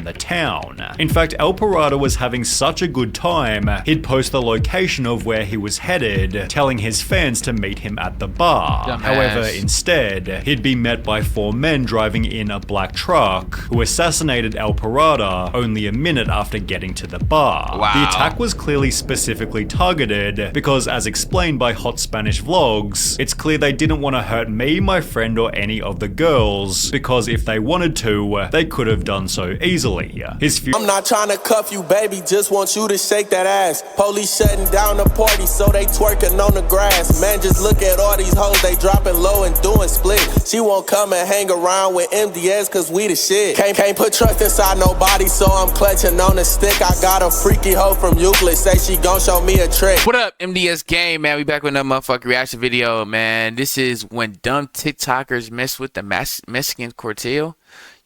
from the town. In fact, El Pirata was having such a good time, he'd post the location of where he was headed, telling his fans to meet him at the bar. Dumbass. However, instead, he'd be met by 4 men driving in a black truck who assassinated El Pirata only a minute after getting to the bar. Wow. The attack was clearly specifically targeted because, as explained by Hot Spanish Vlogs, it's clear they didn't want to hurt me, my friend, or any of the girls, because if they wanted to, they could have done so easily. I'm not trying to cuff you, baby, just want you to shake that ass. Police shutting down the party, so they twerking on the grass. Man, just look at all these hoes, they dropping low and doing split. She won't come and hang around with MDS, cause we the shit. Can't put trust inside nobody, so I'm clutching on the stick. I got a freaky hoe from Euclid, say she gon' show me a trick. What up, MDS gang, man? We back with another motherfucking reaction video, man. This is when dumb TikTokers mess with the Mexican cartel.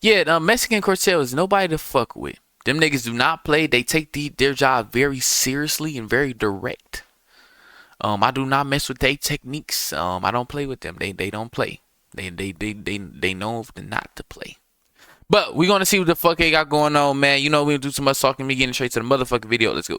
Yeah, the Mexican cartel is nobody to fuck with. Them niggas do not play. They take their job very seriously and very direct. I do not mess with their techniques. I don't play with them. They don't play. They know not to play. But we're gonna see what the fuck they got going on, man. You know we don't do too much talking. Me getting straight to the motherfucking video. Let's go.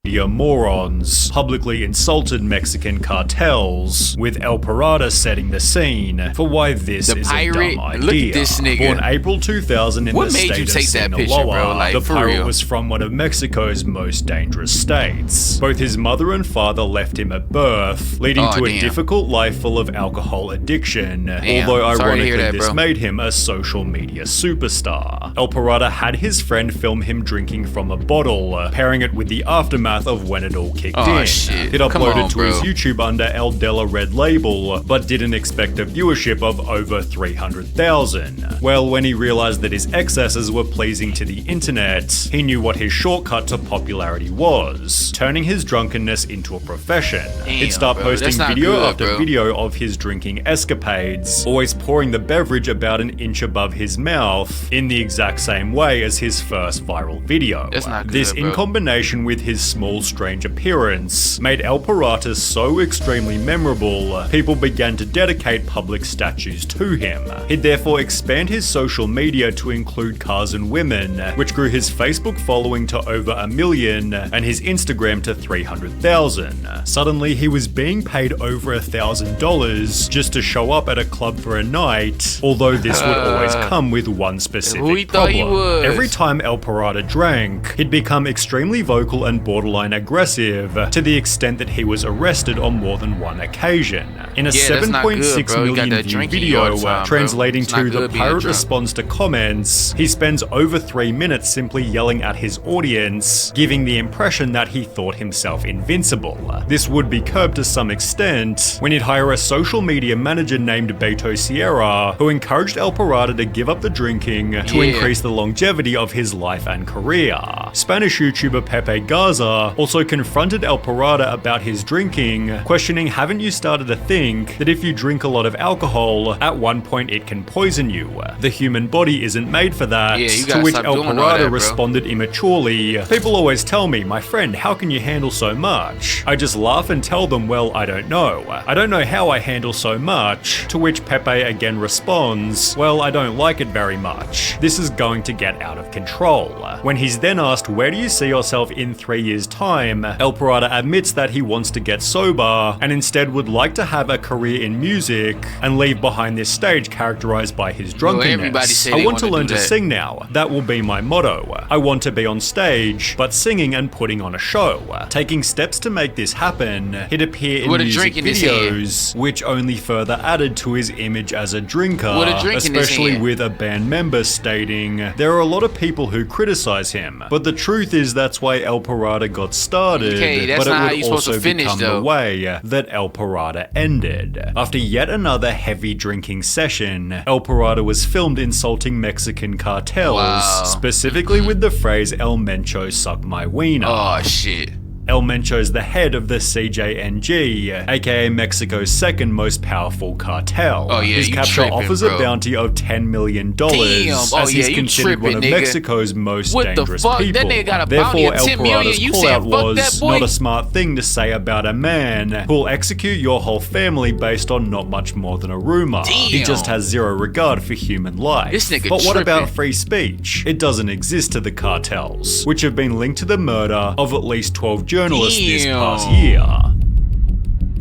Morons publicly insulted Mexican cartels, with El Pirata setting the scene for why this is a dumb idea. Look at this nigga. Born April 2000 in the state of Sinaloa, the pirate was from one of Mexico's most dangerous states. Both his mother and father left him at birth, leading to a difficult life full of alcohol addiction, although ironically this made him a social media superstar. El Pirata had his friend film him drinking from a bottle, pairing it with the aftermath of when it all kicked in. Shit. It uploaded to his YouTube under El Della Red Label, but didn't expect a viewership of over 300,000. Well, when he realized that his excesses were pleasing to the internet, he knew what his shortcut to popularity was: turning his drunkenness into a profession. He'd start posting video after video of his drinking escapades, always pouring the beverage about an inch above his mouth, in the exact same way as his first viral video. This, in combination with his small, strange appearance, made El Pirata so extremely memorable, people began to dedicate public statues to him. He'd therefore expand his social media to include cars and women, which grew his Facebook following to over 1 million and his Instagram to 300,000. Suddenly, he was being paid over $1,000 just to show up at a club for a night, although this would always come with one specific problem. Every time El Pirata drank, he'd become extremely vocal and borderline aggressive, to the extent that he was arrested on more than one occasion. In a 7.6 million view video translating to the pirate response to comments, he spends over 3 minutes simply yelling at his audience, giving the impression that he thought himself invincible. This would be curbed to some extent when he'd hire a social media manager named Beto Sierra, who encouraged El Pirata to give up the drinking to increase the longevity of his life and career. Spanish YouTuber Pepe Garza also confronted El Pirata about his drinking, questioning, haven't you started to think that if you drink a lot of alcohol, at one point it can poison you? The human body isn't made for that. To which El Pirata responded immaturely, people always tell me, my friend, how can you handle so much? I just laugh and tell them, well, I don't know. I don't know how I handle so much. To which Pepe again responds, well, I don't like it very much. This is going to get out of control. When he's then asked, where do you see yourself in 3 years' time, El Pirata admits that he wants to get sober and instead would like to have a career in music and leave behind this stage characterized by his drunkenness. I want to learn to sing now. That will be my motto. I want to be on stage, but singing and putting on a show. Taking steps to make this happen, he'd appear in music videos, which only further added to his image as a drinker, especially with a band member stating, there are a lot of people who criticize him, but the truth is that's why El Pirata got started, but it would also become the way that El Pirata ended. After yet another heavy drinking session, El Pirata was filmed insulting Mexican cartels, specifically with the phrase El Mencho suck my wiener. Oh shit. El Mencho's the head of the CJNG, aka Mexico's second most powerful cartel. Oh yeah, his capture offers a bounty of $10 million, as he's considered one of Mexico's most dangerous people. That nigga got a Therefore, bounty of El 10 million. Pirata's You call said out fuck that was boy? not a smart thing to say about a man who'll execute your whole family based on not much more than a rumor. He just has zero regard for human life. This nigga But what tripping. about free speech? It doesn't exist to the cartels, which have been linked to the murder of at least 12 journalists this past year.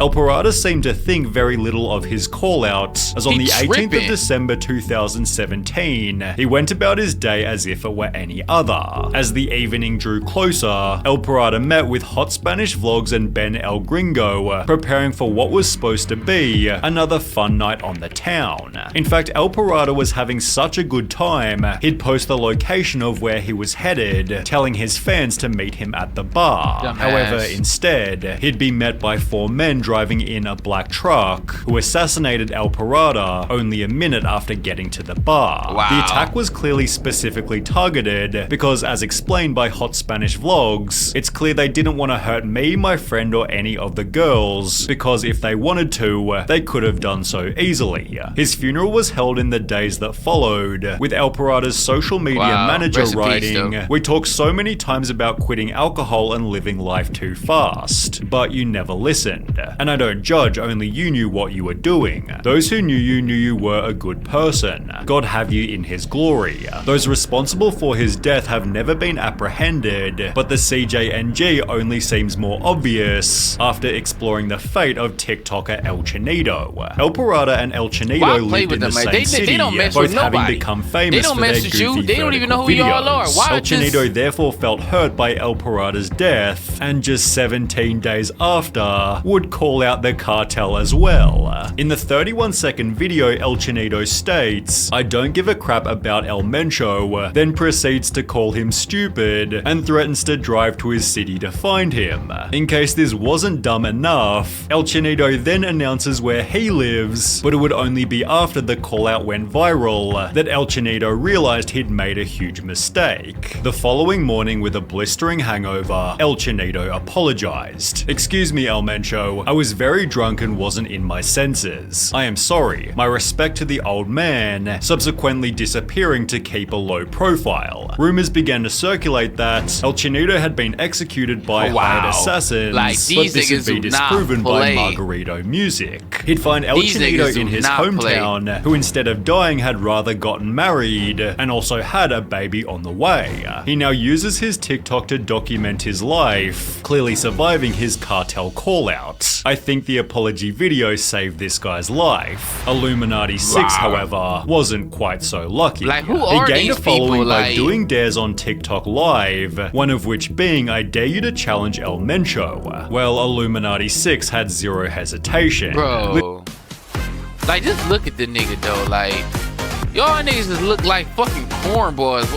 El Pirata seemed to think very little of his call-outs, as on the 18th of December 2017, he went about his day as if it were any other. As the evening drew closer, El Pirata met with Hot Spanish Vlogs and Ben El Gringo, preparing for what was supposed to be another fun night on the town. In fact, El Pirata was having such a good time, he'd post the location of where he was headed, telling his fans to meet him at the bar. Dumbass. However, instead, he'd be met by 4 men driving in a black truck, who assassinated El Pirata only a minute after getting to the bar. Wow. The attack was clearly specifically targeted because, as explained by Hot Spanish Vlogs, it's clear they didn't want to hurt me, my friend, or any of the girls, because if they wanted to, they could have done so easily. His funeral was held in the days that followed, with El Pirata's social media manager writing, "We talk so many times about quitting alcohol and living life too fast, but you never listened. And I don't judge, only you knew what you were doing. Those who knew you were a good person. God have you in his glory. Those responsible for his death have never been apprehended, but the CJNG only seems more obvious after exploring the fate of TikToker El Chanito." El Pirata and El Chanito lived in the same city, both having become famous for their goofy They don't even know who videos. y'all are. Why El Chanito therefore felt hurt by El Pirata's death, and just 17 days after, would call out the cartel as well. In the 31-second video, El Chanito states, "I don't give a crap about El Mencho," then proceeds to call him stupid and threatens to drive to his city to find him. In case this wasn't dumb enough, El Chanito then announces where he lives, but it would only be after the call out went viral that El Chanito realized he'd made a huge mistake. The following morning, with a blistering hangover, El Chanito apologized. "Excuse me, El Mencho, I was very drunk and wasn't in my senses. I am sorry. My respect to the old man," subsequently disappearing to keep a low profile. Rumors began to circulate that El Chanito had been executed by hired assassins, but this would be disproven by Margarito Music. He'd find El Chanito in his hometown, who instead of dying had rather gotten married, and also had a baby on the way. He now uses his TikTok to document his life, clearly surviving his cartel call-out. I think the apology video saved this guy's life. Illuminati 6, however, wasn't quite so lucky. Like, who are he gained these a following people, by doing dares on TikTok Live, one of which being "I dare you to challenge El Mencho." Well, Illuminati 6 had zero hesitation. Bro, like, just look at the nigga though. Like, y'all niggas just look like fucking cornballs.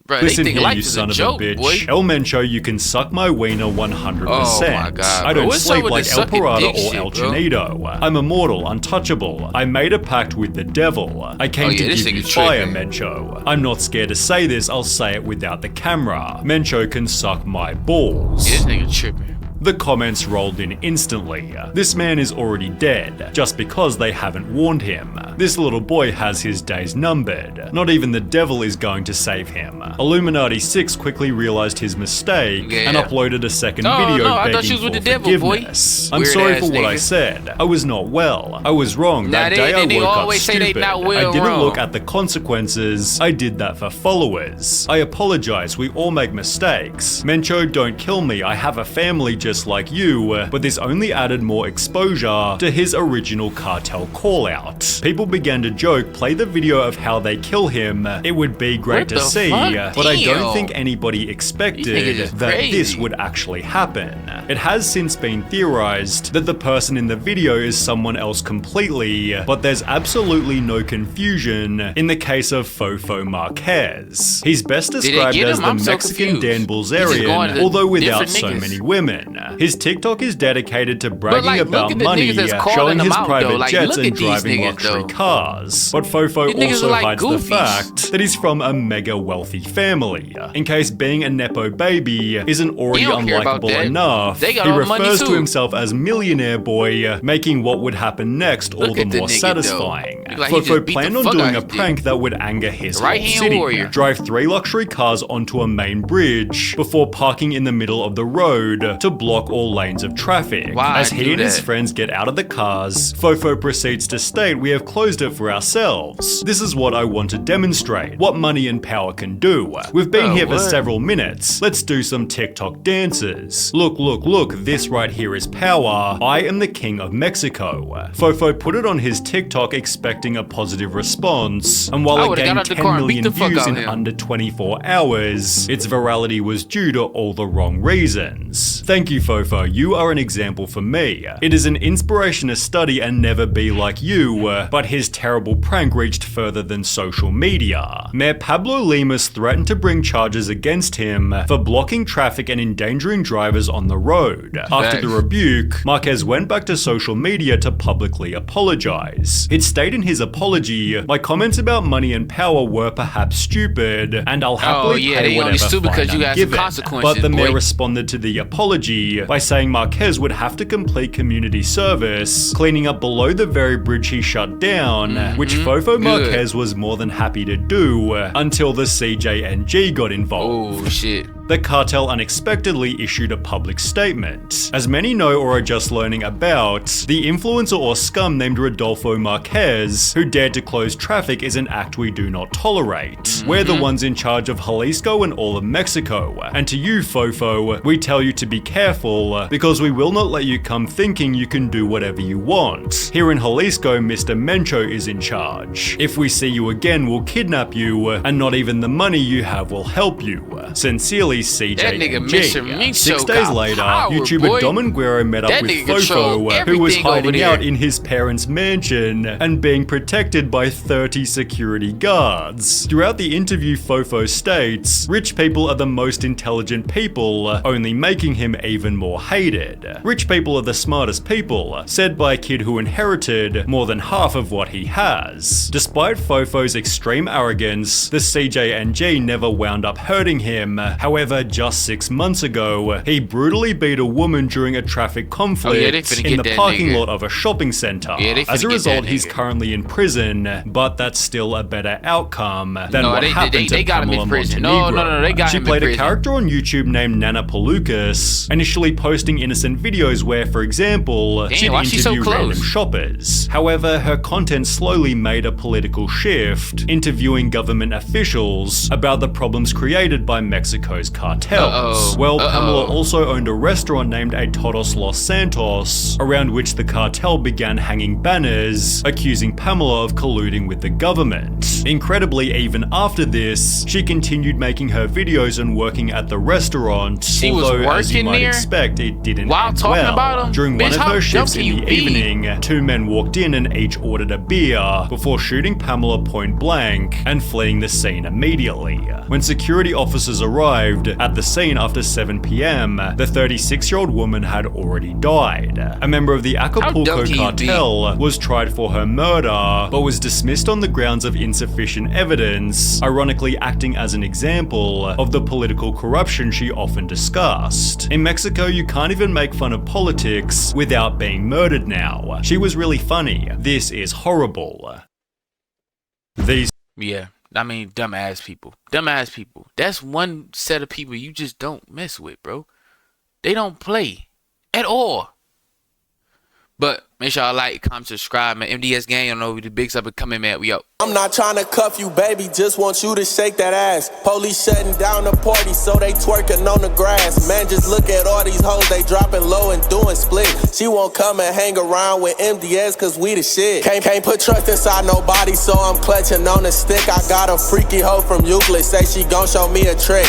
Bro, Listen they think here, life you is son a of joke, a bitch. boy. El Mencho, you can suck my wiener 100%. Oh my God, I bro. don't What's sleep up with like the El sucking Pirata dick or shit, El bro? Chanito. I'm immortal, untouchable. I made a pact with the devil. I came to this give you nigga fire, tripping. Mencho. I'm not scared to say this, I'll say it without the camera. Mencho can suck my balls. Yeah, this nigga tripping. The comments rolled in instantly. This man is already dead, just because they haven't warned him. This little boy has his days numbered. Not even the devil is going to save him. Illuminati 6 quickly realized his mistake and uploaded a second video begging for forgiveness. I'm sorry for what I said. I was not well. I was wrong. That day I woke up stupid. I didn't look at the consequences. I did that for followers. I apologize. We all make mistakes. Mencho, don't kill me. I have a family just like you, but this only added more exposure to his original cartel call-out. People began to joke, play the video of how they kill him. It would be great to see, but I don't think anybody expected that this would actually happen. It has since been theorized that the person in the video is someone else completely, but there's absolutely no confusion in the case of Fofo Marquez. He's best described as the Mexican Dan Bilzerian, although without so many women. His TikTok is dedicated to bragging about money, showing his private jets and driving luxury cars. But Fofo also hides the fact that he's from a mega wealthy family. In case being a Nepo baby isn't already unlikable enough, he refers to himself as millionaire boy, making what would happen next all the more satisfying. Fofo planned on doing a prank that would anger his whole city. Drive 3 luxury cars onto a main bridge before parking in the middle of the road to block all lanes of traffic. As he and his friends get out of the cars, Fofo proceeds to state, "We have closed it for ourselves. This is what I want to demonstrate, what money and power can do. We've been here for several minutes. Let's do some TikTok dances. Look, look, look, this right here is power. I am the king of Mexico." Fofo put it on his TikTok expecting a positive response, and while it gained 10 million views in under 24 hours, its virality was due to all the wrong reasons. Thank you, Fofo, you are an example for me. It is an inspiration to study and never be like you, but his terrible prank reached further than social media. Mayor Pablo Lemus threatened to bring charges against him for blocking traffic and endangering drivers on the road. After the rebuke, Marquez went back to social media to publicly apologize. It stated in his apology, "My comments about money and power were perhaps stupid, and I'll happily pay whatever fine I'm given." But the mayor responded to the apology by saying Marquez would have to complete community service, cleaning up below the very bridge he shut down, which Fofo Marquez was more than happy to do until the CJNG got involved. Oh shit. The cartel unexpectedly issued a public statement. As many know or are just learning about, the influencer or scum named Rodolfo Marquez, who dared to close traffic, is an act we do not tolerate. We're the ones in charge of Jalisco and all of Mexico. And to you, Fofo, we tell you to be careful, because we will not let you come thinking you can do whatever you want. Here in Jalisco, Mr. Mencho is in charge. If we see you again, we'll kidnap you, and not even the money you have will help you. Sincerely, CJNG. 6 days later, YouTuber Dom Guerrero met up with Fofo, who was hiding out in his parents' mansion and being protected by 30 security guards. Throughout the interview, Fofo states, "Rich people are the most intelligent people, only making him even more hated. Rich people are the smartest people," said by a kid who inherited more than half of what he has. Despite Fofo's extreme arrogance, the CJNG never wound up hurting him. However, just 6 months ago, he brutally beat a woman during a traffic conflict in the parking lot of a shopping center. As a result, he's currently in prison, but that's still a better outcome than what happened to Pamela Montenegro. She played a character on YouTube named Nana Pelucas, initially posting innocent videos where, for example, she'd interview random shoppers. However, her content slowly made a political shift, interviewing government officials about the problems created by Mexico's cartels. Pamela also owned a restaurant named A Todos Los Santos, around which the cartel began hanging banners, accusing Pamela of colluding with the government. Incredibly, even after this, she continued making her videos and working at the restaurant, although, as you might expect, it didn't end well. During one of her shifts in the evening, 2 men walked in and each ordered a beer, before shooting Pamela point blank and fleeing the scene immediately. When security officers arrived at the scene after 7 p.m, the 36-year-old woman had already died. A member of the Acapulco cartel was tried for her murder, but was dismissed on the grounds of insufficient evidence, ironically acting as an example of the political corruption she often discussed. In Mexico, you can't even make fun of politics without being murdered now. She was really funny. This is horrible. I mean, dumbass people. Dumbass people. That's one set of people you just don't mess with, bro. They don't play at all. But make sure y'all like, comment, subscribe, man. MDS gang, you know, the bigs up and coming, man. We out. I'm not trying to cuff you, baby, just want you to shake that ass. Police shutting down the party, so they twerking on the grass. Man, just look at all these hoes, they dropping low and doing split. She won't come and hang around with MDS, cause we the shit. Can't put trust inside nobody, so I'm clutching on the stick. I got a freaky hoe from Euclid, say she gon' show me a trick.